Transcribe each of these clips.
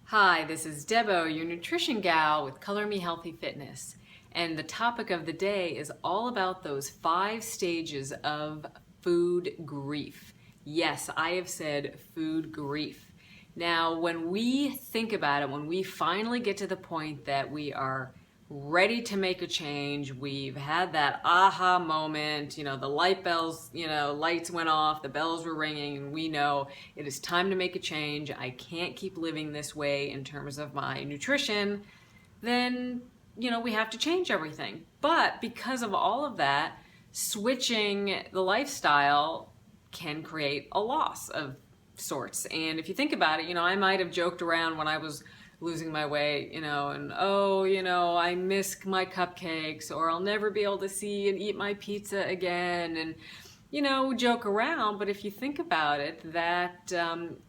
Hi, this is Debo, your nutrition gal with Color Me Healthy Fitness. And the topic of the day is all about those 5 stages of food grief. Yes, I have said food grief. Now, when we think about it, when we finally get to the point that we are ready to make a change, we've had that aha moment, the light bells, lights went off, the bells were ringing, and we know it is time to make a change. I can't keep living this way in terms of my nutrition. Then, we have to change everything. But because of all of that, switching the lifestyle can create a loss of sorts. And if you think about it, I might have joked around when I was losing my weight, I miss my cupcakes, or I'll never be able to see and eat my pizza again, and joke around. But if you think about it, that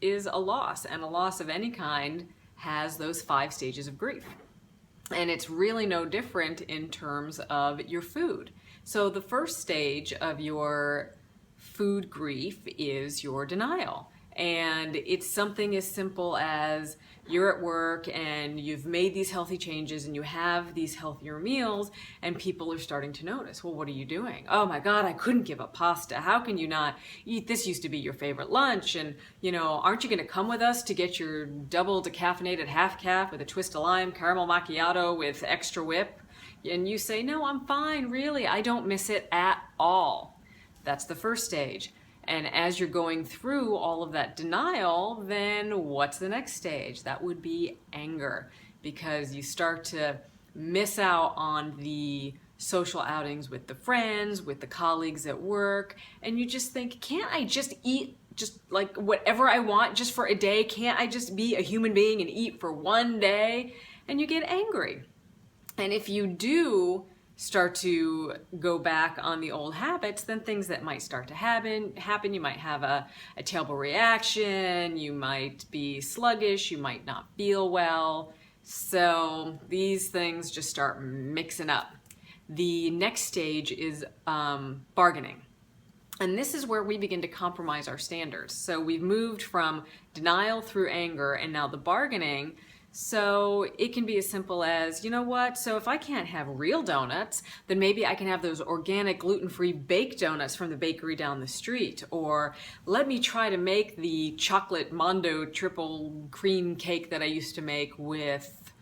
is a loss, and a loss of any kind has those 5 stages of grief. And it's really no different in terms of your food. So the first stage of your food grief is your denial. And it's something as simple as you're at work and you've made these healthy changes and you have these healthier meals, and people are starting to notice, well, what are you doing? Oh my God, I couldn't give up pasta. How can you not eat? This used to be your favorite lunch. And, aren't you going to come with us to get your double decaffeinated half calf with a twist of lime caramel macchiato with extra whip? And you say, no, I'm fine, really. I don't miss it at all. That's the first stage. And as you're going through all of that denial, then what's the next stage? That would be anger, because you start to miss out on the social outings with the friends, with the colleagues at work, and you just think, can't I just eat just like whatever I want just for a day? Can't I just be a human being and eat for one day? And you get angry. And if you do start to go back on the old habits, then things that might start to happen. You might have a terrible reaction, you might be sluggish, you might not feel well. So these things just start mixing up. The next stage is bargaining. And this is where we begin to compromise our standards. So we've moved from denial through anger, and now the bargaining. So it can be as simple as, so if I can't have real donuts, then maybe I can have those organic gluten-free baked donuts from the bakery down the street. Or let me try to make the chocolate Mondo triple cream cake that I used to make with,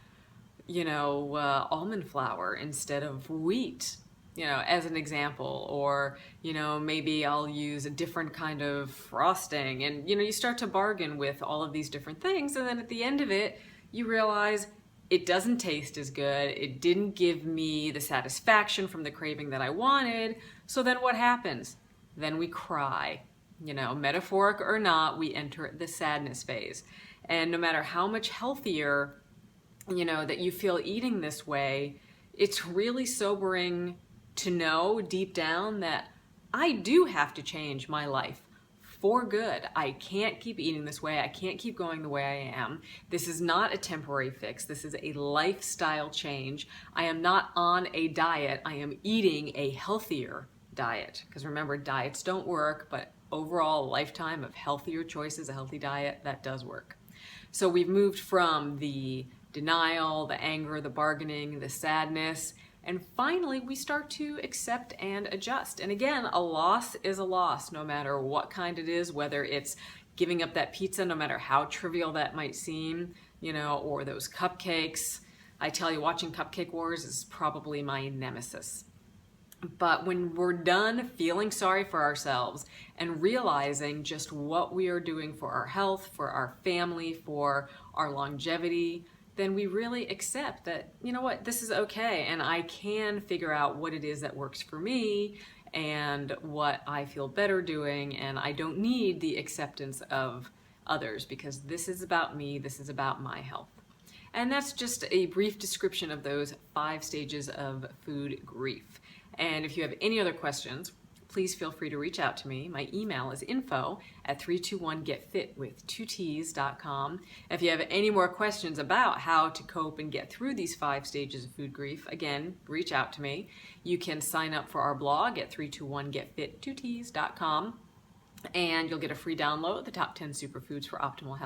almond flour instead of wheat, as an example. Or, maybe I'll use a different kind of frosting. And, you start to bargain with all of these different things. And then at the end of it, you realize it doesn't taste as good. It didn't give me the satisfaction from the craving that I wanted. So then what happens? Then we cry. Metaphoric or not, we enter the sadness phase. And no matter how much healthier, that you feel eating this way, it's really sobering to know deep down that I do have to change my life for good. I can't keep eating this way. I can't keep going the way I am. This is not a temporary fix. This is a lifestyle change. I am not on a diet. I am eating a healthier diet. Because remember, diets don't work, but overall, a lifetime of healthier choices, a healthy diet, that does work. So we've moved from the denial, the anger, the bargaining, the sadness, and finally, we start to accept and adjust. And again, a loss is a loss, no matter what kind it is, whether it's giving up that pizza, no matter how trivial that might seem, or those cupcakes. I tell you, watching Cupcake Wars is probably my nemesis. But when we're done feeling sorry for ourselves and realizing just what we are doing for our health, for our family, for our longevity, then we really accept that, this is okay, and I can figure out what it is that works for me and what I feel better doing, and I don't need the acceptance of others, because this is about me, this is about my health. And that's just a brief description of those 5 stages of food grief. And if you have any other questions, please feel free to reach out to me. My email is info@321getfit.com. If you have any more questions about how to cope and get through these 5 stages of food grief, again, reach out to me. You can sign up for our blog at 321getfit.com, and you'll get a free download, the top 10 superfoods for optimal health.